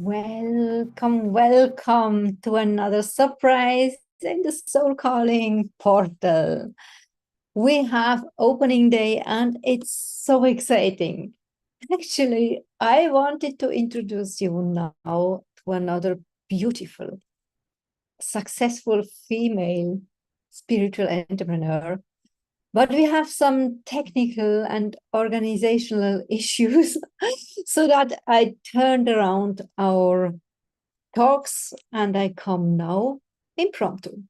Welcome, welcome to another surprise in the Soul Calling portal. We have opening day and it's so exciting. Actually, I wanted to introduce you now to another beautiful, successful female spiritual entrepreneur. But we have some technical and organizational issues so that I turned around our talks and I come now impromptu.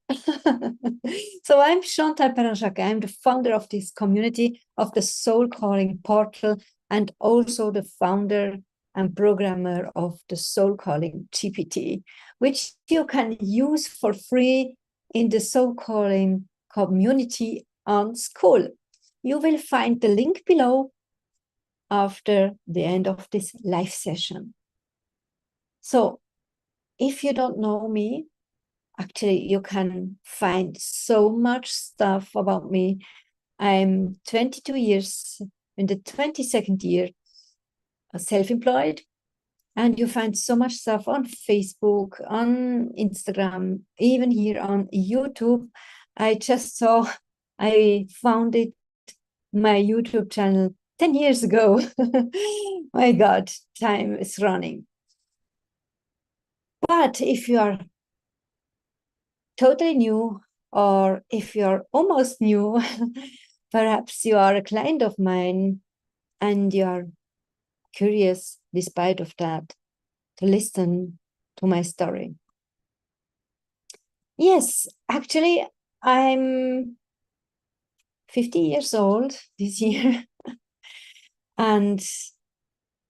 So I'm Chantal Perrinjaquet. I'm the founder of this community of the Soul Calling portal and also the founder and programmer of the SoulCalling-GPT, which you can use for free in the Soul Calling community on school. You will find the link below after the end of this live session. So if you don't know me, actually you can find so much stuff about me. I'm 22 years in the 22nd year self-employed, and you find so much stuff on Facebook, on Instagram, even here on YouTube. I founded my YouTube channel 10 years ago. My God, time is running. But if you are totally new, or if you're almost new, perhaps you are a client of mine and you're curious, despite of that, to listen to my story. Yes, actually, I'm 50 years old this year. And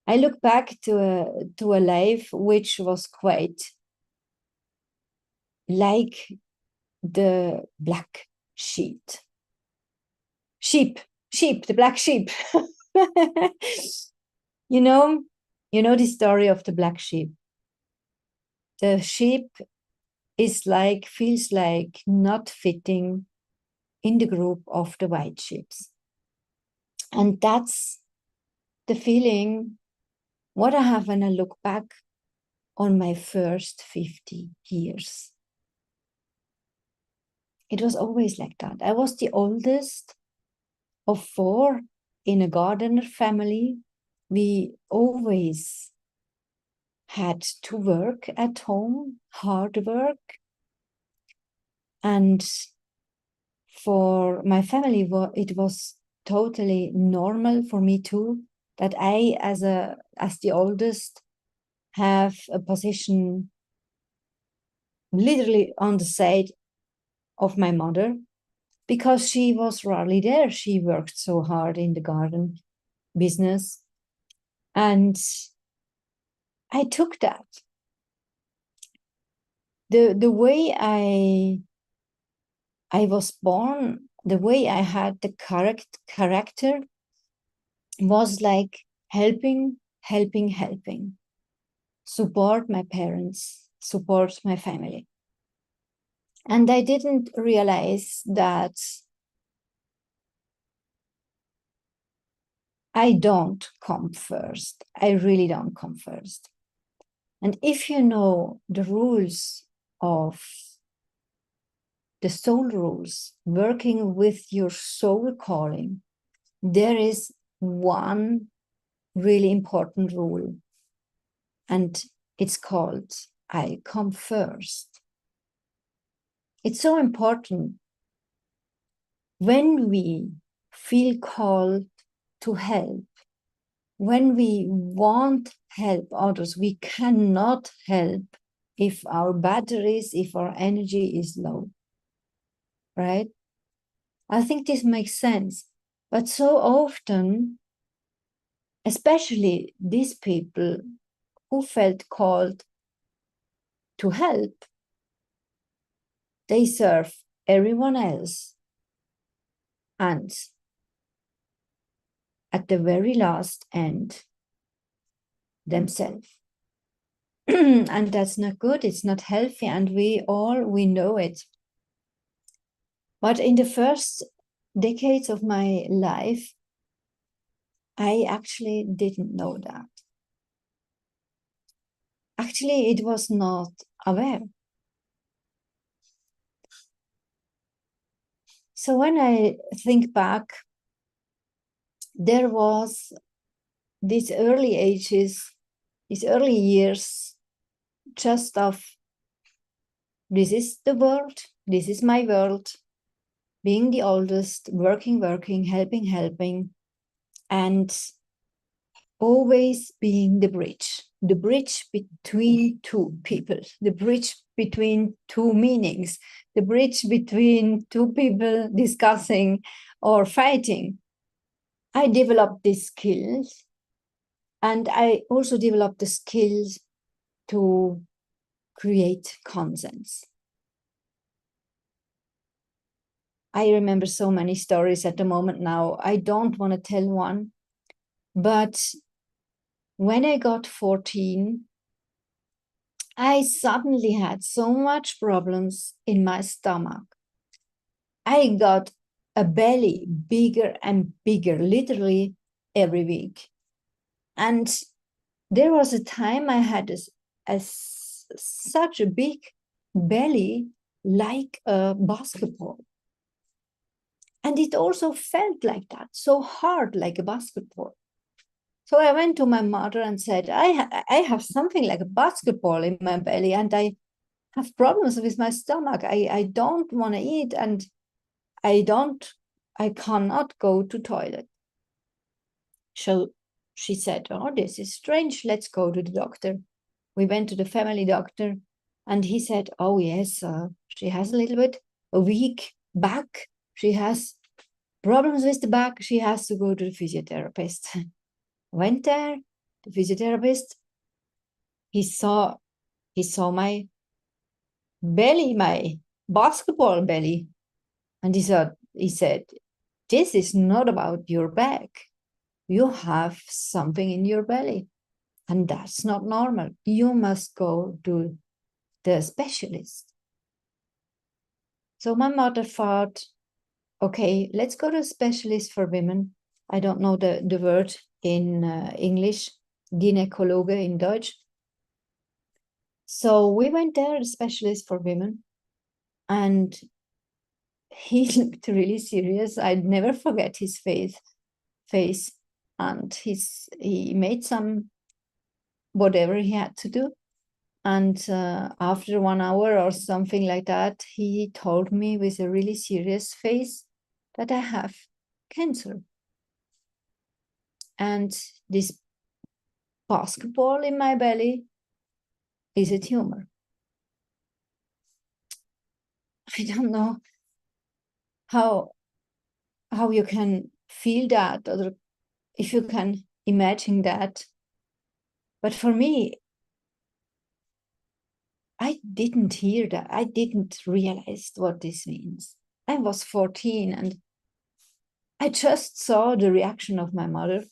I look back to a life which was quite like the black sheep, the black sheep. you know the story of the black sheep. The sheep feels like not fitting in the group of the white sheep. And that's the feeling what I have when I look back on my first 50 years. It was always like that. I was the oldest of 4 in a gardener family. We always had to work at home, hard work. And for my family, it was totally normal for me too, that I, as the oldest, have a position literally on the side of my mother, because she was rarely there. She worked so hard in the garden business. And I took that. The way I was born, the way I had the character was like helping, support my parents, support my family. And I didn't realize that I don't come first. I really don't come first. And if you know the rules of the soul rules, working with your soul calling, there is one really important rule, and it's called I come first. It's so important when we feel called to help, when we want help others. We cannot help if our batteries, if our energy is low, right? I think this makes sense. But so often, especially these people who felt called to help, they serve everyone else. And at the very last end, themselves. And that's not good. It's not healthy. And we know it. But in the first decades of my life, I actually didn't know that. actually it was not aware. So when I think back, there was these early ages, these early years, just of this is the world, this is my world, being the oldest, working, helping, and always being the bridge between two people, the bridge between two meanings, the bridge between two people discussing or fighting. I developed these skills, and I also developed the skills to create consents. I remember so many stories at the moment now. I don't want to tell one, but when I got 14, I suddenly had so much problems in my stomach. I got a belly bigger and bigger, literally every week. And there was a time I had such a big belly, like a basketball. And it also felt like that, so hard, like a basketball. So I went to my mother and said, I have something like a basketball in my belly, and I have problems with my stomach. I don't want to eat, and I cannot go to toilet. So she said, oh, this is strange. Let's go to the doctor. We went to the family doctor, and he said, oh, yes, she has a little bit a weak back. She has problems with the back. She has to go to the physiotherapist. Went there, the physiotherapist, he saw my belly, my basketball belly. And he said, this is not about your back. You have something in your belly, and that's not normal. You must go to the specialist. So my mother thought, okay, let's go to a specialist for women. I don't know the word in English, Gynäkologe in Deutsch. So we went there, a specialist for women, and he looked really serious. I'd never forget his face, and he made some whatever he had to do. And after 1 hour or something like that, he told me with a really serious face that I have cancer. And this basketball in my belly is a tumor. I don't know how you can feel that, or if you can imagine that. But for me, I didn't hear that. I didn't realize what this means. I was 14, and I just saw the reaction of my mother.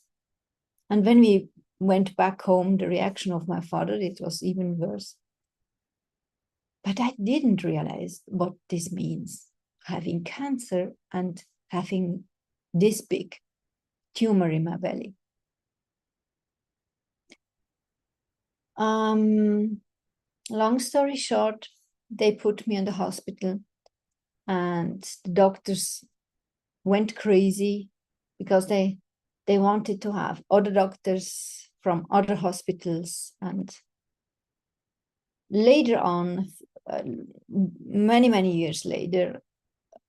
And when we went back home, the reaction of my father, it was even worse. But I didn't realize what this means, having cancer and having this big tumor in my belly. Long story short, they put me in the hospital, and the doctors went crazy because they wanted to have other doctors from other hospitals. And later on, many years later,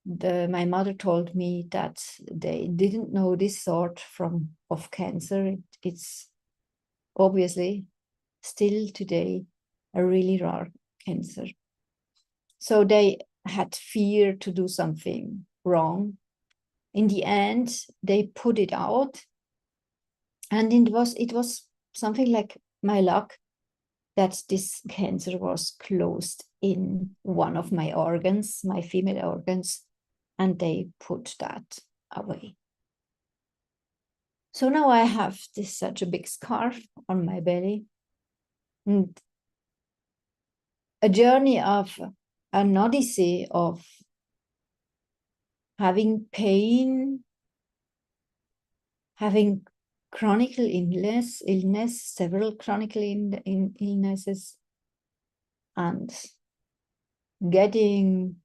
my mother told me that they didn't know this sort of cancer. It's obviously still today a really rare cancer. So they had fear to do something wrong. In the end, they put it out, and it was something like my luck that this cancer was closed in one of my organs, my female organs, and they put that away. So now I have such a big scarf on my belly, and a journey of an odyssey of having pain, having chronic illness, several chronic illnesses, and getting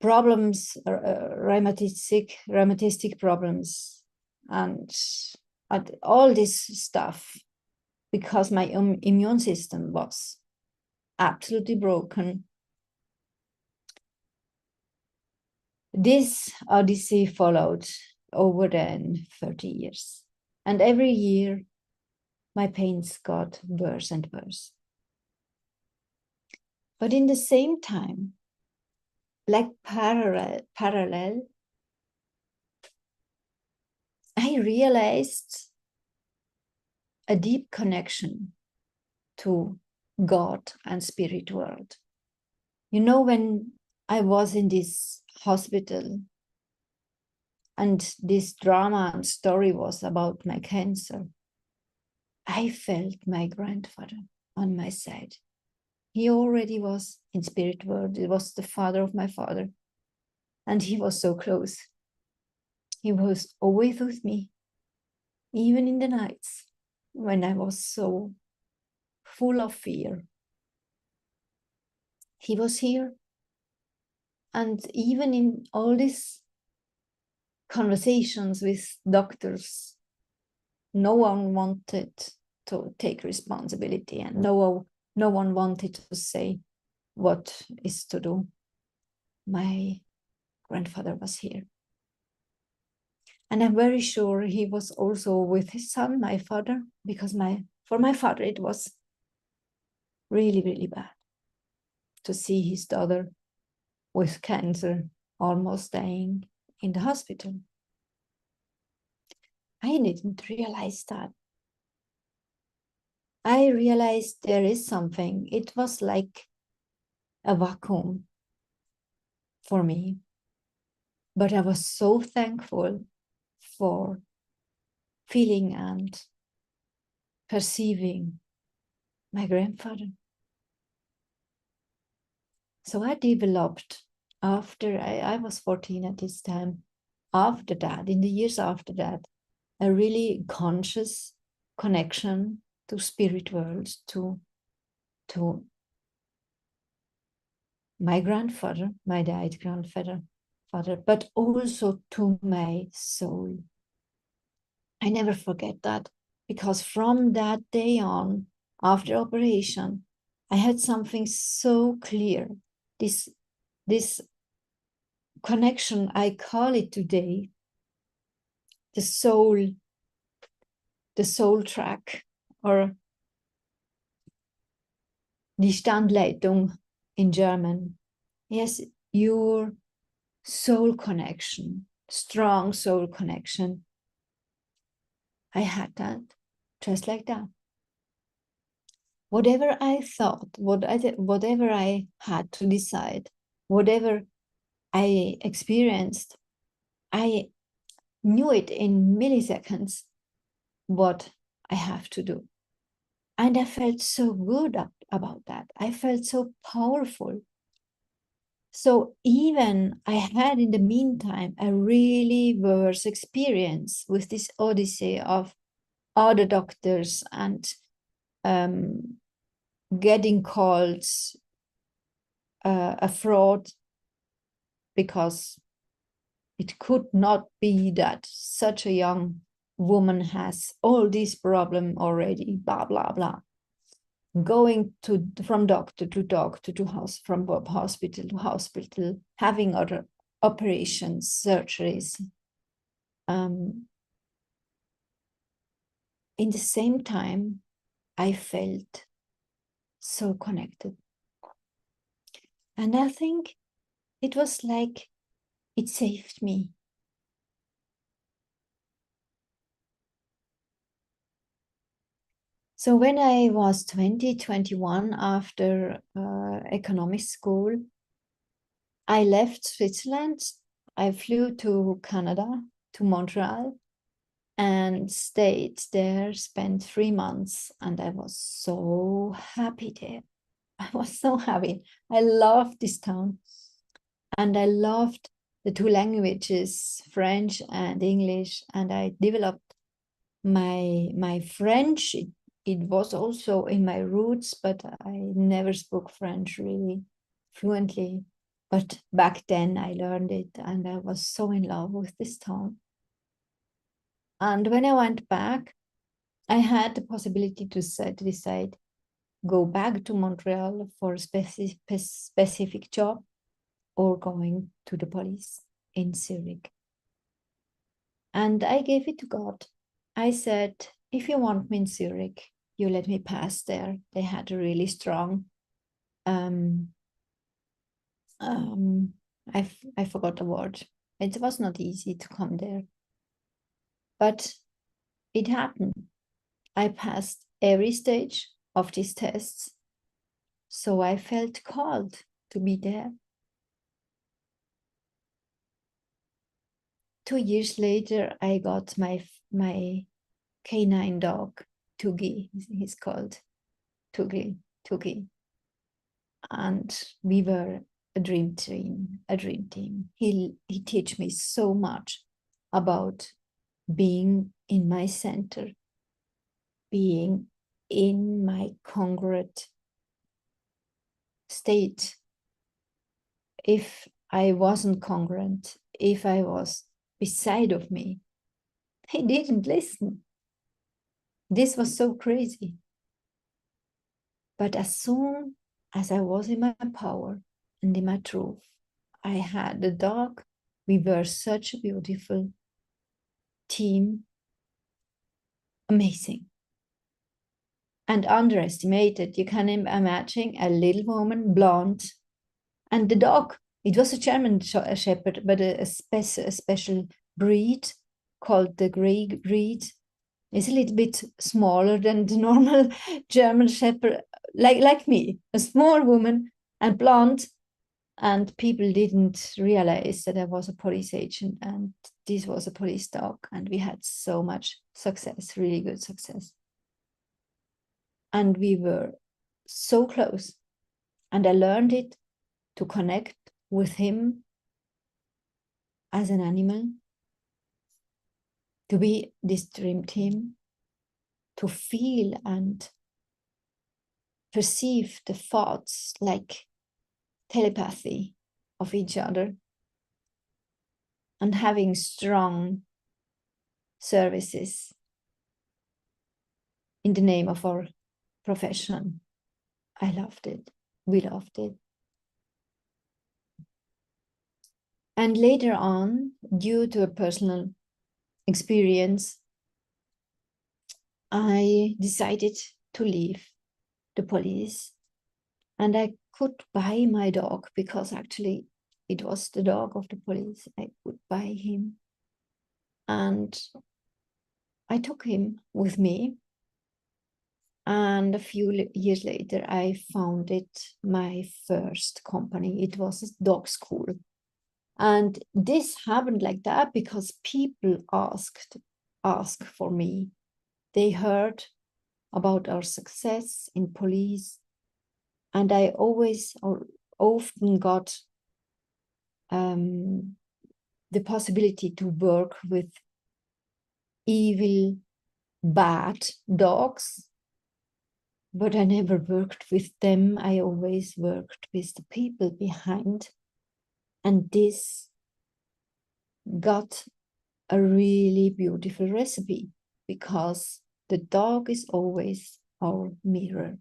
problems, rheumatistic problems, and all this stuff, because my immune system was absolutely broken. This odyssey followed over then 30 years. And every year, my pains got worse and worse. But in the same time, like parallel, I realized a deep connection to God and spirit world. You know, when I was in this hospital and this drama and story was about my cancer, I felt my grandfather on my side. He already was in spirit world. It was the father of my father. And he was so close. He was always with me, even in the nights when I was so full of fear. He was here. And even in all these conversations with doctors, no one wanted to take responsibility, and no one wanted to say what is to do. My grandfather was here. And I'm very sure he was also with his son, my father, because for my father it was really, really bad to see his daughter with cancer almost dying in the hospital. I didn't realize that. I realized there is something. It was like a vacuum for me. But I was so thankful for feeling and perceiving my grandfather. So I developed, after I was 14 at this time, after that, in the years after that, a really conscious connection to spirit world, to my grandfather, my dead grandfather, but also to my soul. I never forget that, because from that day on, after operation, I had something so clear. This connection, I call it today, the soul track, or die Standleitung in German. Yes, your soul connection, strong soul connection. I had that, just like that. Whatever I thought, whatever I had to decide, whatever I experienced, I knew it in milliseconds what I have to do. And I felt so good about that. I felt so powerful. So even I had in the meantime a really worse experience with this odyssey of other doctors and getting called a fraud, because it could not be that such a young woman has all this problem already, blah, blah, blah. Going from doctor to doctor to from hospital to hospital, having other operations, surgeries. In the same time, I felt so connected. And I think it was like it saved me. So when I was 21, after economic school, I left Switzerland. I flew to Canada, to Montreal, and stayed there, spent 3 months, and I was so happy there. I was so happy. I loved this town, and I loved the two languages, French and English, and I developed my French. it was also in my roots, but I never spoke French really fluently. But back then I learned it and I was so in love with this town. And when I went back, I had the possibility to decide, go back to Montreal for a specific job or going to the police in Zurich. And I gave it to God. I said, if you want me in Zurich, you let me pass there. They had a really strong, I forgot the word. It was not easy to come there. But it happened. I passed every stage of these tests. So I felt called to be there. 2 years later, I got my canine dog, Toogie. He's called Toogie. And we were a dream team. He teach me so much about being in my center, being in my congruent state. If I wasn't congruent, if I was beside of me, he didn't listen. This was so crazy. But as soon as I was in my power and in my truth, I had a dog. We were such a beautiful team. Amazing. And underestimated. You can imagine a little woman, blonde, and the dog. It was a German shepherd, but a special breed called the Grey breed. It's a little bit smaller than the normal German shepherd, like me, a small woman and blonde. And people didn't realize that I was a police agent and this was a police dog. And we had so much success, really good success. And we were so close. And I learned it to connect with him as an animal, to be this dream team, to feel and perceive the thoughts like telepathy of each other, and having strong services in the name of our profession. I loved it. We loved it. And later on, due to a personal experience, I decided to leave the police, and I could buy my dog because actually it was the dog of the police. I could buy him. And I took him with me. And a few years later, I founded my first company. It was a dog school. And this happened like that because people asked for me. They heard about our success in police. And I always or often got the possibility to work with evil, bad dogs, but I never worked with them. I always worked with the people behind. And this got a really beautiful recipe because the dog is always our mirror.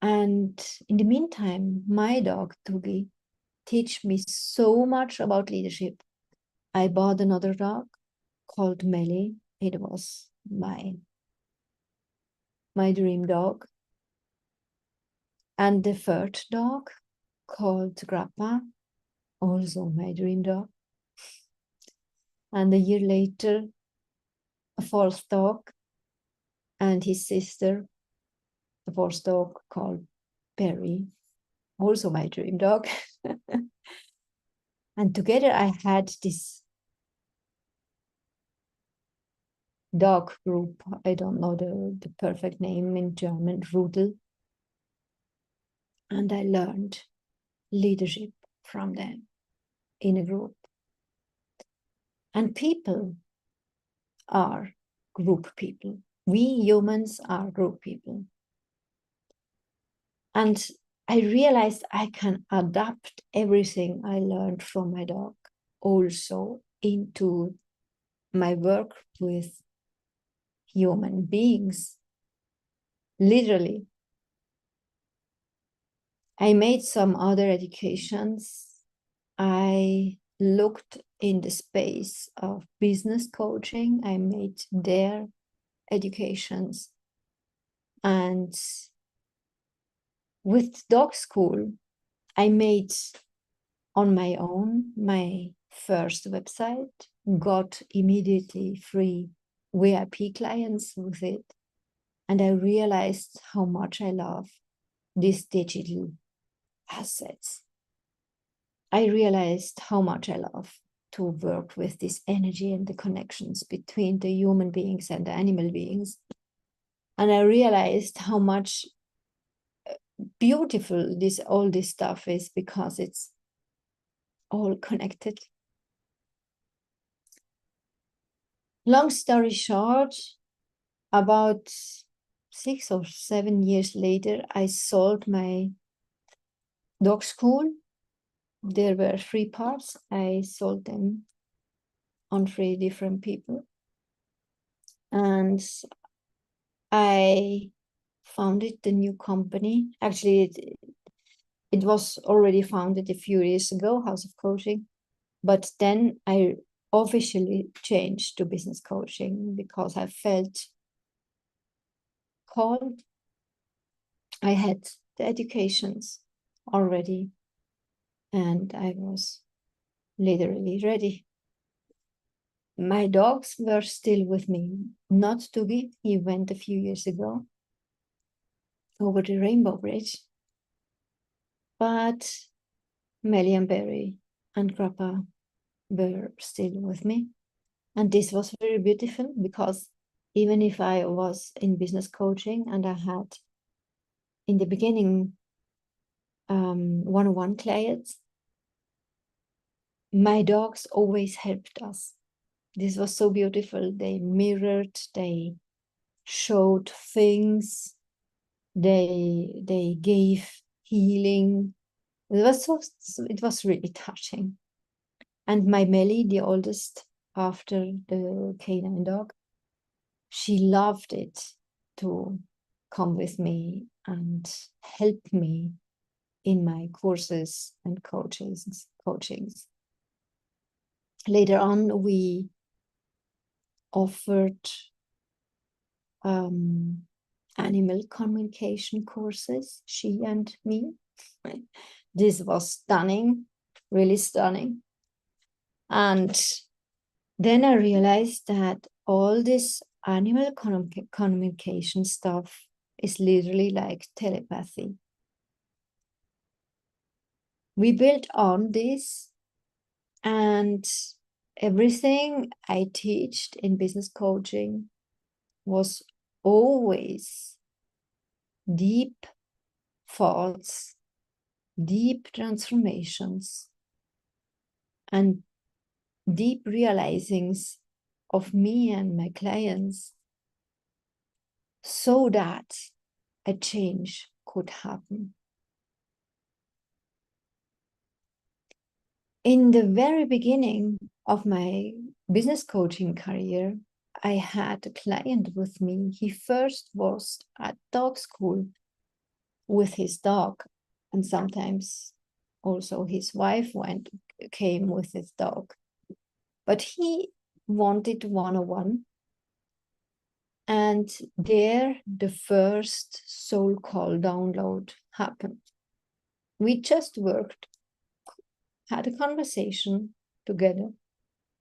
And in the meantime, my dog, Toogie, teach me so much about leadership. I bought another dog called Melly. It was my dream dog. And the third dog called Grappa, also my dream dog. And a year later, a fourth dog and his sister, a fourth dog called Perry, also my dream dog. And together I had this dog group. I don't know the perfect name in German, Rudel. And I learned leadership from them in a group. And people are group people. We humans are group people. And I realized I can adapt everything I learned from my dog also into my work with human beings. Literally. I made some other educations. I looked in the space of business coaching. I made their educations. And with dog school, I made on my own my first website, got immediately free VIP clients with it. And I realized how much I love these digital assets. I realized how much I love to work with this energy and the connections between the human beings and the animal beings. And I realized how much beautiful all this stuff is, because it's all connected. Long story short, about 6 or 7 years later, I sold my dog school. There were 3 parts. I sold them on 3 different people. And I founded the new company. Actually, it was already founded a few years ago, House of Coaching. But then I officially changed to business coaching because I felt called. I had the educations already, and I was literally ready. My dogs were still with me. Not Toogie, he went a few years ago over the Rainbow Bridge. But Melly and Berry and Grappa were still with me. And this was very beautiful, because even if I was in business coaching and I had in the beginning one-on-one clients, my dogs always helped us. This was so beautiful. They mirrored, they showed things, they gave healing. It was really touching. And my Melly, the oldest after the canine dog, she loved it to come with me and help me in my courses and coachings. Later on, we offered animal communication courses, she and me. This was stunning, really stunning. And then I realized that all this animal communication stuff is literally like telepathy. We built on this, and everything I taught in business coaching was always deep thoughts, deep transformations, and deep realizings of me and my clients, so that a change could happen. In the very beginning of my business coaching career, I had a client with me. He first was at dog school with his dog, and sometimes also his wife came with his dog. But he wanted one-on-one. And there the first soul call download happened. We just worked, had a conversation together,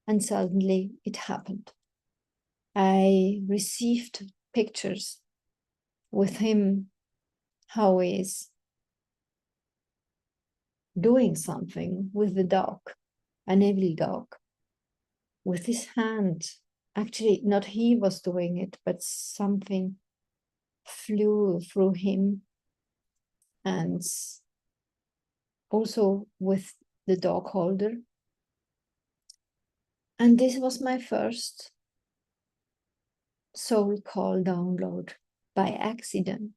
and suddenly it happened. I received pictures with him, how he is doing something with the dog, an evil dog, with his hand. Actually, not he was doing it, but something flew through him, and also with the dog holder. And this was my first Soul Call download by accident.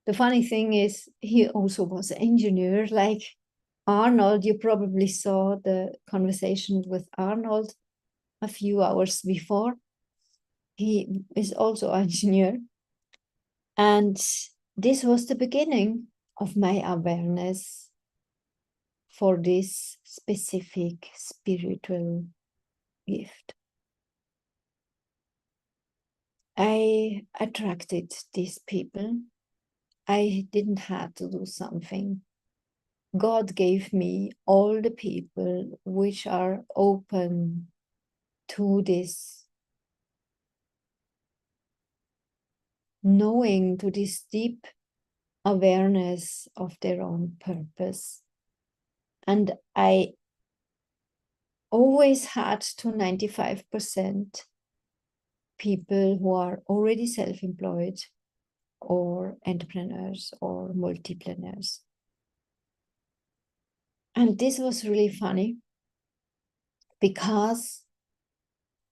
The funny thing is, he also was an engineer like Arnold. You probably saw the conversation with Arnold a few hours before. He is also an engineer. And this was the beginning of my awareness for this specific spiritual gift. I attracted these people. I didn't have to do something. God gave me all the people which are open to this knowing, to this deep awareness of their own purpose. And I always had to 95% people who are already self-employed or entrepreneurs or multipreneurs. And this was really funny because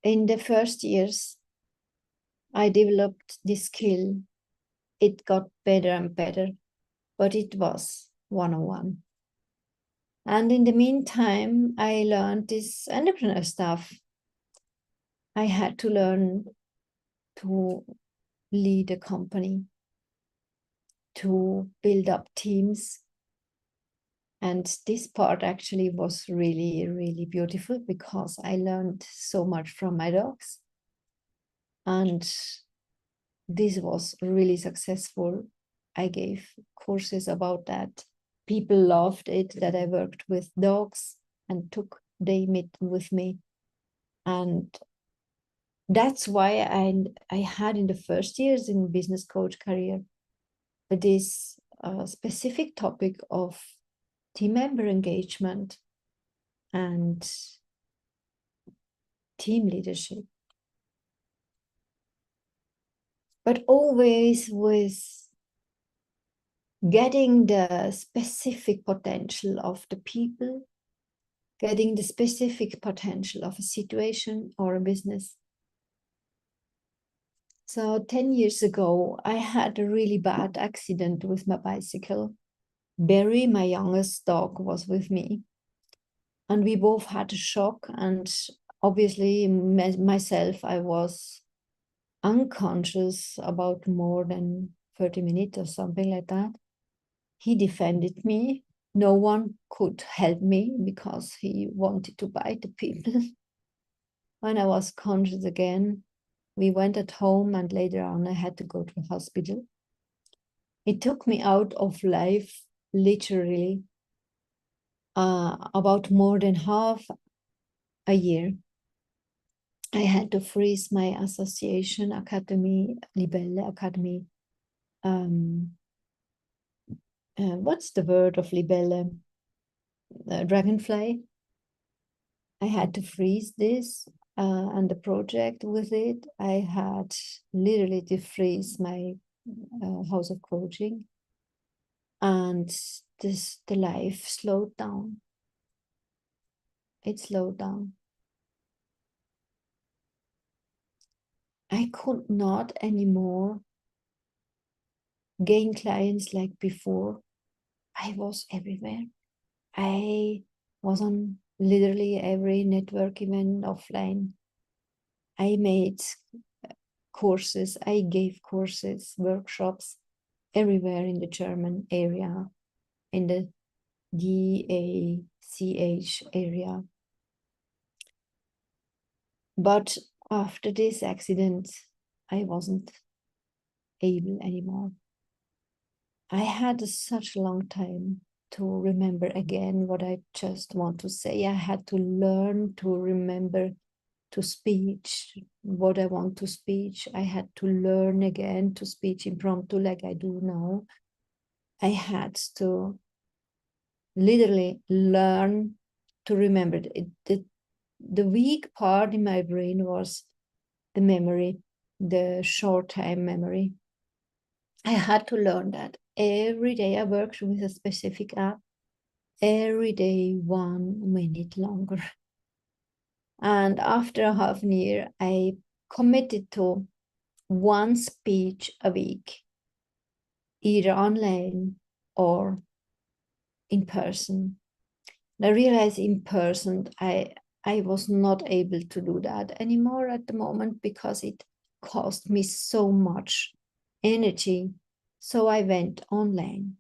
in the first years, I developed this skill. It got better and better, but it was 101. And in the meantime, I learned this entrepreneur stuff. I had to learn to lead a company, to build up teams. And this part actually was really, really beautiful because I learned so much from my dogs. And this was really successful. I gave courses about that. People loved it that I worked with dogs and took them with me. And that's why I had in the first years in business coach career this specific topic of team member engagement and team leadership. But always with getting the specific potential of the people, getting the specific potential of a situation or a business. So 10 years ago, I had a really bad accident with my bicycle. Barry, my youngest dog, was with me. And we both had a shock. And obviously, myself, I was unconscious about more than 30 minutes or something like that. He defended me. No one could help me because he wanted to bite the people. When I was conscious again, we went at home and later on I had to go to the hospital. It took me out of life, literally, about more than half a year. I had to freeze my association academy, Libelle Academy. What's the word of Libelle? Dragonfly. I had to freeze this and the project with it. I had literally to freeze my house of coaching, and the life slowed down. It slowed down. I could not anymore gain clients like before. I was everywhere. I was on literally every network event offline. I made courses, I gave courses, workshops everywhere in the German area, in the DACH area. But after this accident, I wasn't able anymore. I had such a long time to remember again what I just want to say. I had to learn to remember to speech what I want to speech. I had to learn again to speech impromptu like I do now. I had to literally learn to remember it. The weak part in my brain was the memory, the short-time memory. I had to learn that. Every day I worked with a specific app, every day 1 minute longer. And after a half a year, I committed to one speech a week, either online or in person. And I realized in person, I was not able to do that anymore at the moment because it cost me so much energy. So I went online.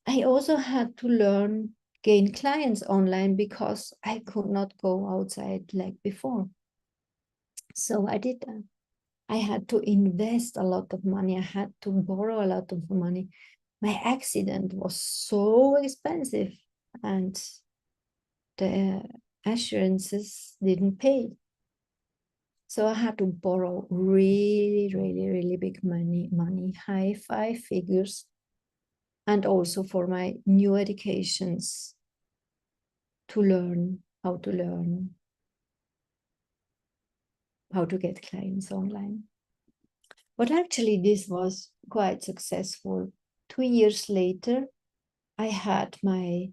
I also had to gain clients online because I could not go outside like before. So I did that. I had to invest a lot of money. I had to borrow a lot of money. My accident was so expensive and the assurances didn't pay. So I had to borrow really, really, really big money, high five figures, and also for my new educations to learn how to get clients online. But actually, this was quite successful. 2 years later, I had my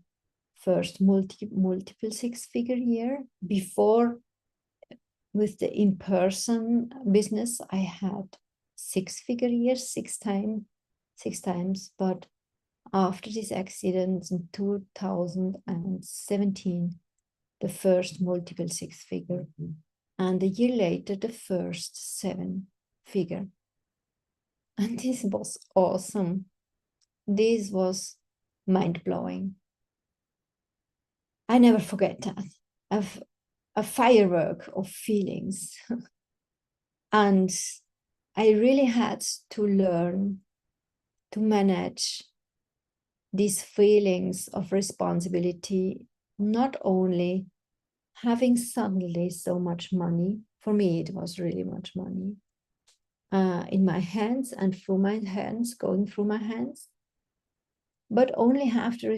first multiple six-figure year. Before, with the in-person business, I had six-figure years, six times. But after this accident in 2017, the first multiple six-figure, and a year later, the first seven-figure. And this was awesome. This was mind-blowing. I never forget that. A firework of feelings. And I really had to learn to manage these feelings of responsibility, not only having suddenly so much money. For me, it was really much money in my hands and through my hands, going through my hands, but also have the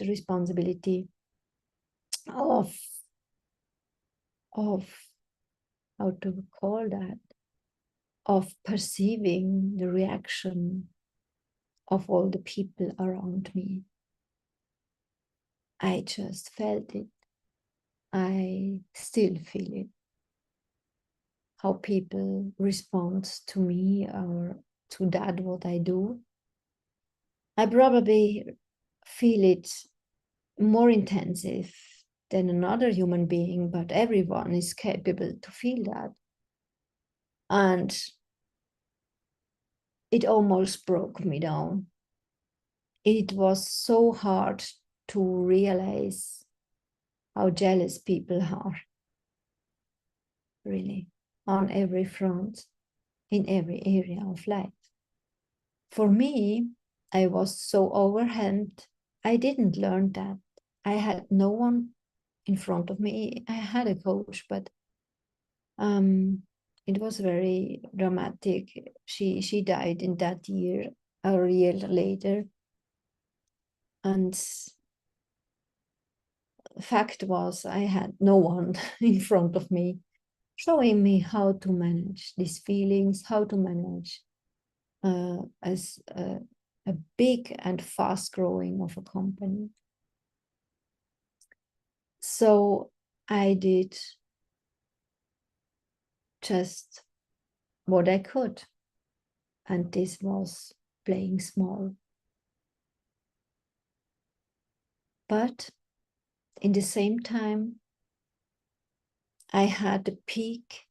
responsibility of how to call that, of perceiving the reaction of all the people around me. I just felt it. I still feel it. How people respond to me or to that what I do. I probably feel it more intensive than another human being, but everyone is capable to feel that. And it almost broke me down. It was so hard to realize how jealous people are, really, on every front, in every area of life. For me, I was so overwhelmed. I didn't learn that. I had no one in front of me. I had a coach, but it was very dramatic. She died in that year, a year later. And fact was, I had no one in front of me showing me how to manage these feelings, how to manage as a big and fast growing of a company. So I did just what I could. And this was playing small. But in the same time, I had the peak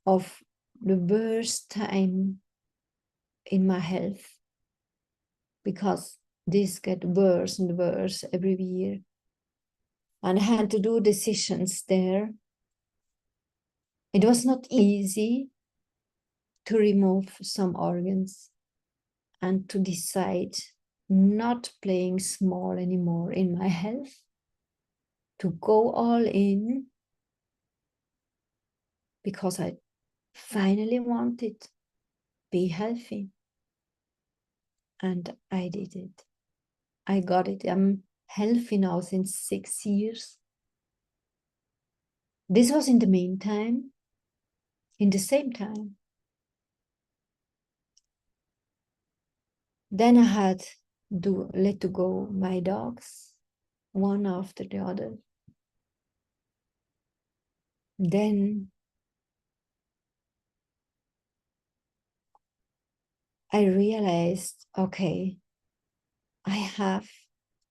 of the worst time in my health, because this get worse and worse every year. And I had to do decisions there. It was not easy to remove some organs and to decide not playing small anymore in my health, to go all in, because I finally wanted to be healthy. And I did it. I got it. I'm healthy now since 6 years. This was in the meantime. In the same time, then I had to let go my dogs, one after the other. Then I realized, okay, I have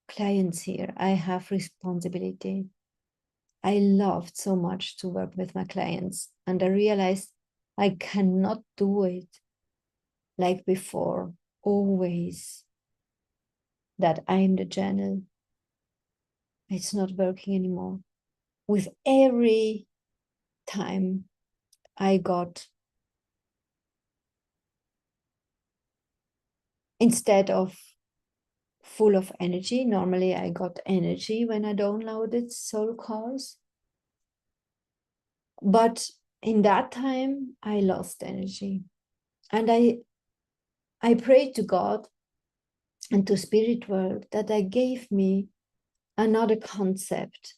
clients here. I have responsibility. I loved so much to work with my clients. And I realized I cannot do it like before, always that I'm the channel. It's not working anymore. With every time I got, instead of full of energy, normally I got energy when I downloaded soul calls. But in that time, I lost energy. And I prayed to God and to spirit world that they gave me another concept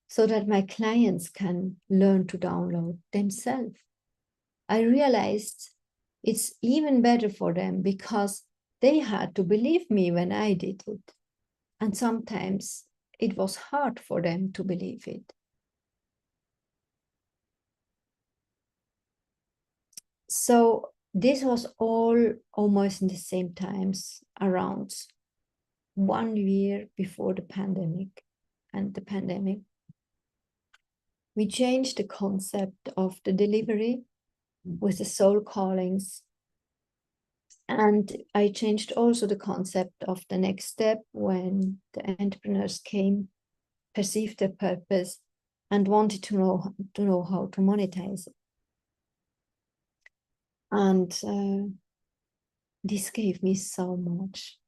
so that my clients can learn to download themselves. I realized it's even better for them because they had to believe me when I did it. And sometimes it was hard for them to believe it. So this was all almost in the same times, around 1 year before the pandemic. And the pandemic, we changed the concept of the delivery with the soul callings. And I changed also the concept of the next step when the entrepreneurs came, perceived their purpose, and wanted to know how to monetize it. And this gave me so much.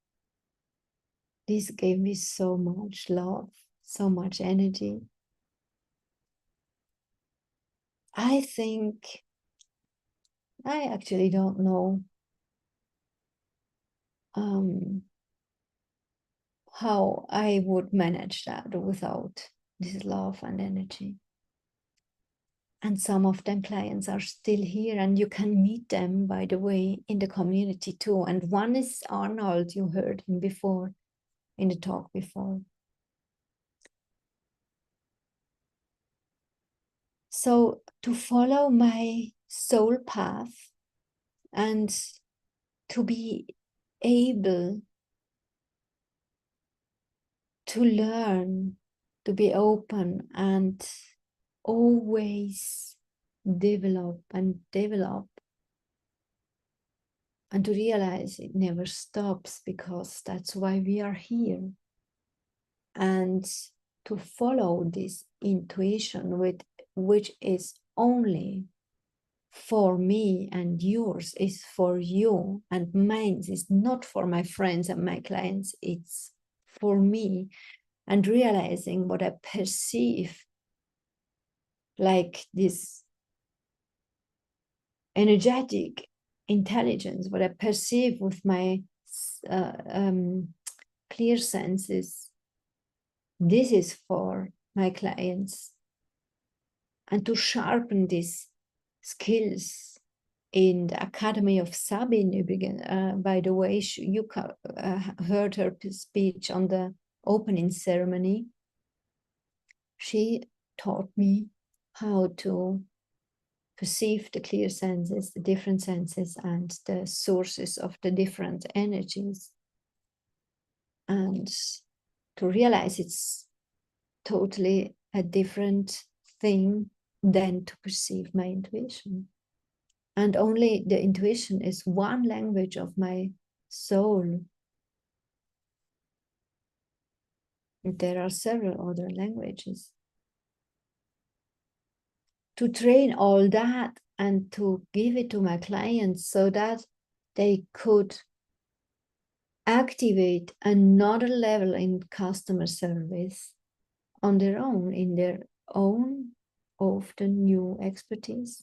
This gave me so much love, so much energy. I think I actually don't know how I would manage that without this love and energy. And some of them clients are still here, and you can meet them, by the way, in the community too. And one is Arnold, you heard him before, in the talk before. So to follow my soul path and to be able to learn, to be open and always develop and develop, and to realize it never stops, because that's why we are here. And to follow this intuition, which is only for me, and yours is for you, and mine is not for my friends and my clients, it's for me. And realizing what I perceive, like this energetic intelligence, what I perceive with my clear senses, this is for my clients. And to sharpen these skills in the Academy of Sabine, by the way, you heard her speech on the opening ceremony. She taught me how to perceive the clear senses, the different senses, and the sources of the different energies. And to realize it's totally a different thing than to perceive my intuition. And only the intuition is one language of my soul. There are several other languages. To train all that and to give it to my clients so that they could activate another level in customer service on their own, in their own often new expertise,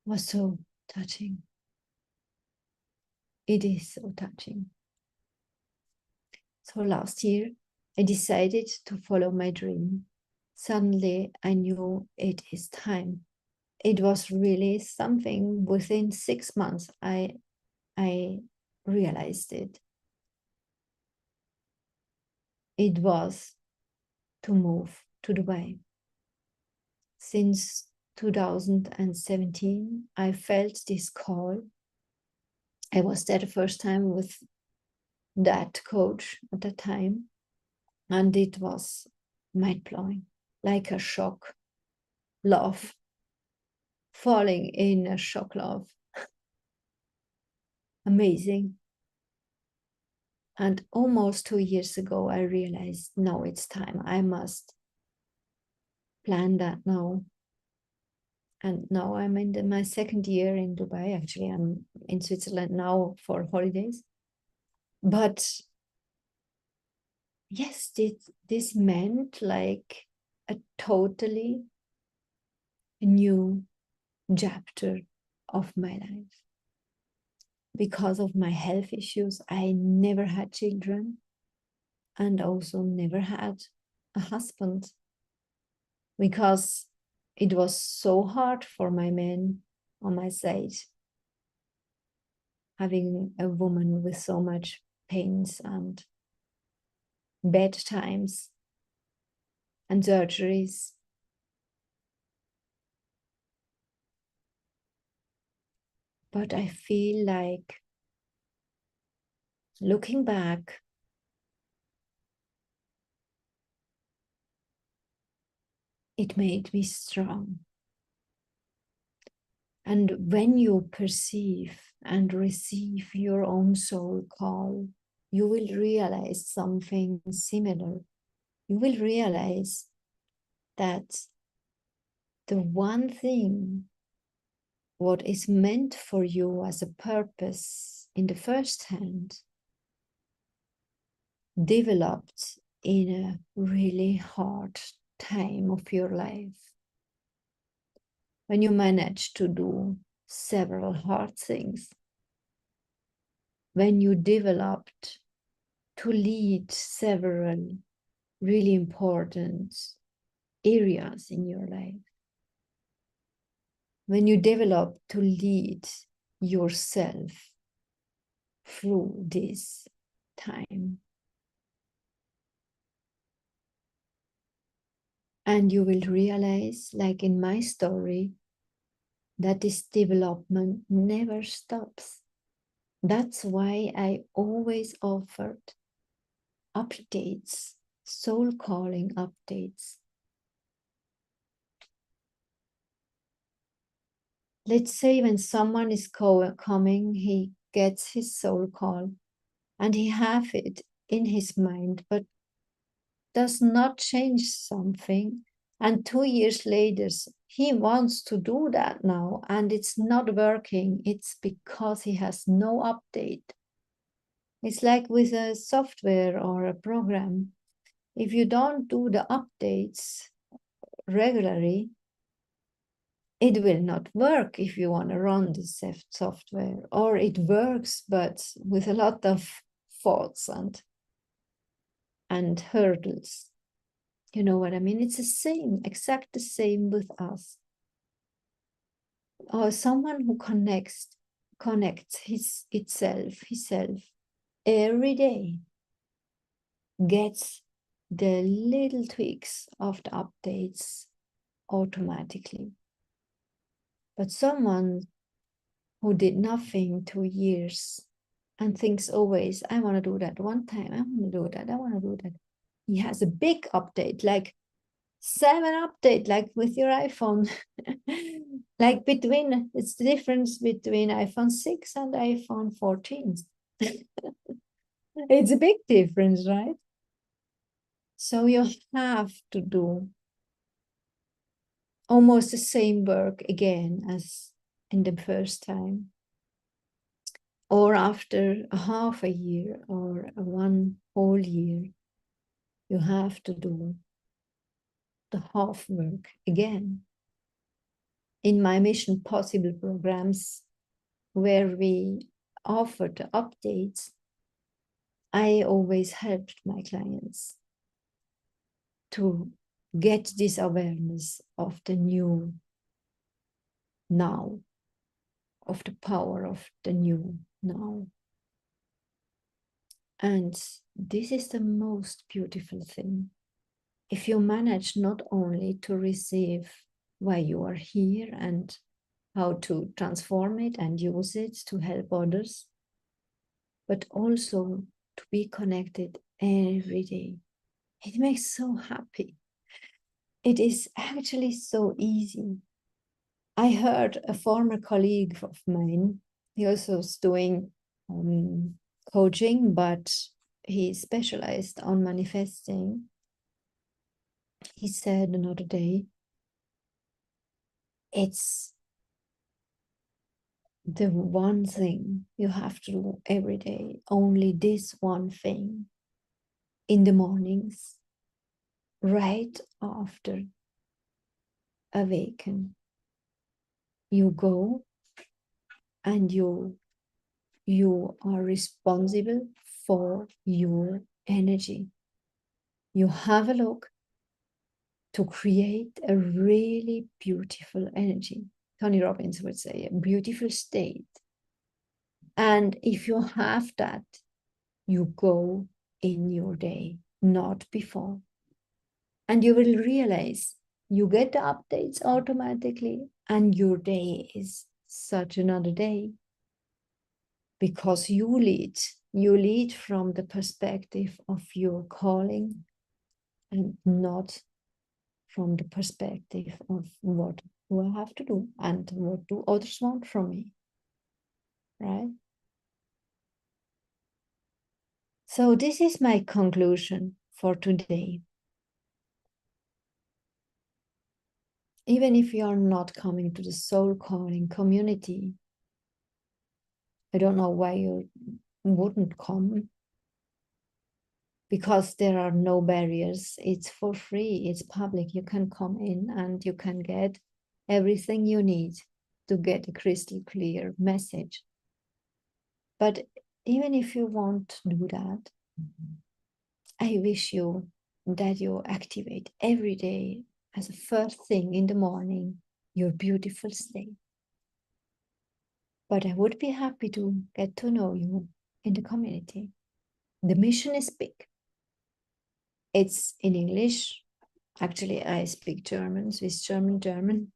was so touching. It is so touching. So last year, I decided to follow my dream. Suddenly, I knew it is time. It was really something. Within 6 months, I realized it. It was to move to Dubai. Since 2017, I felt this call I was there the first time with that coach at the time, and it was mind-blowing, like a shock love, falling in a shock love. Amazing. And almost 2 years ago, I realized, no, it's time. I must plan that now. And now I'm in my second year in Dubai. Actually, I'm in Switzerland now for holidays. But yes, this meant like a totally new chapter of my life. Because of my health issues, I never had children and also never had a husband, because it was so hard for my men on my side, having a woman with so much pains and bad times and surgeries. But I feel like, looking back, it made me strong. And when you perceive and receive your own soul call, you will realize something similar. You will realize that the one thing what is meant for you as a purpose in the first hand developed in a really hard time of your life. When you manage to do several hard things, when you developed to lead several really important areas in your life, when you develop to lead yourself through this time. And you will realize, like in my story, that this development never stops. That's why I always offered updates, soul calling updates. Let's say when someone is coming, he gets his soul call and he have it in his mind, but does not change something. And 2 years later, he wants to do that now and it's not working. It's because he has no update. It's like with a software or a program. If you don't do the updates regularly, it will not work if you want to run this software, or it works, but with a lot of faults and hurdles. You know what I mean? It's the same, exact the same with us. Or someone who connects himself every day gets the little tweaks of the updates automatically. But someone who did nothing 2 years and thinks always, I want to do that one time, I want to do that, I want to do that. He has a big update, like 7 update, like with your iPhone. Like it's the difference between iPhone 6 and iPhone 14. It's a big difference, right? So you have to do almost the same work again as in the first time. Or after a half a year or 1 whole year, you have to do the half work again. In my Mission Possible programs, where we offer the updates, I always helped my clients to get this awareness of the new now, of the power of the new now. And this is the most beautiful thing. If you manage not only to receive why you are here and how to transform it and use it to help others, but also to be connected every day. It makes so happy. It is actually so easy. I heard a former colleague of mine, he also was doing coaching, but he specialized on manifesting. He said another day, it's the one thing you have to do every day, only this one thing in the mornings, right after awaken. You go and you are responsible for your energy. You have a look to create a really beautiful energy. Tony Robbins would say, a beautiful state. And if you have that, you go in your day, not before. And you will realize you get the updates automatically, and your day is such another day. Because you lead from the perspective of your calling and not from the perspective of what do I have to do and what do others want from me, right? So this is my conclusion for today. Even if you are not coming to the Soul Calling community, I don't know why you wouldn't come, because there are no barriers. It's for free, it's public. You can come in and you can get everything you need to get a crystal clear message. But even if you won't do that, I wish you that you activate every day as a first thing in the morning, your beautiful state. But I would be happy to get to know you in the community. The mission is big. It's in English. Actually, I speak German, Swiss German.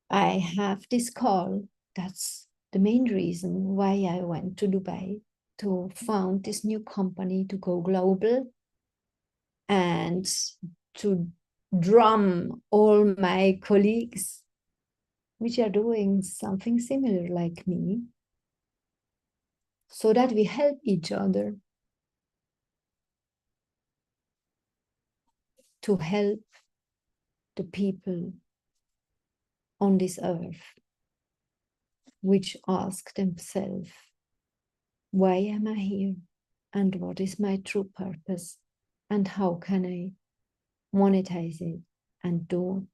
I have this call. That's the main reason why I went to Dubai, to found this new company, to go global and to drum all my colleagues, which are doing something similar like me, so that we help each other to help the people on this earth, which ask themselves, why am I here? And what is my true purpose? And how can I monetize it and do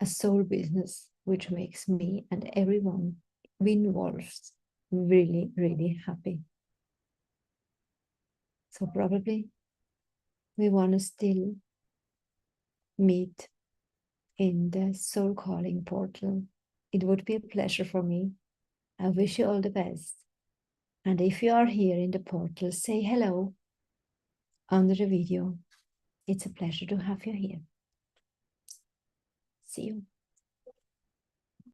a soul business which makes me and everyone involved really, really happy? So probably we want to still meet in the Soul Calling portal. It would be a pleasure for me. I wish you all the best. And if you are here in the portal, say hello under the video. It's a pleasure to have you here. See you.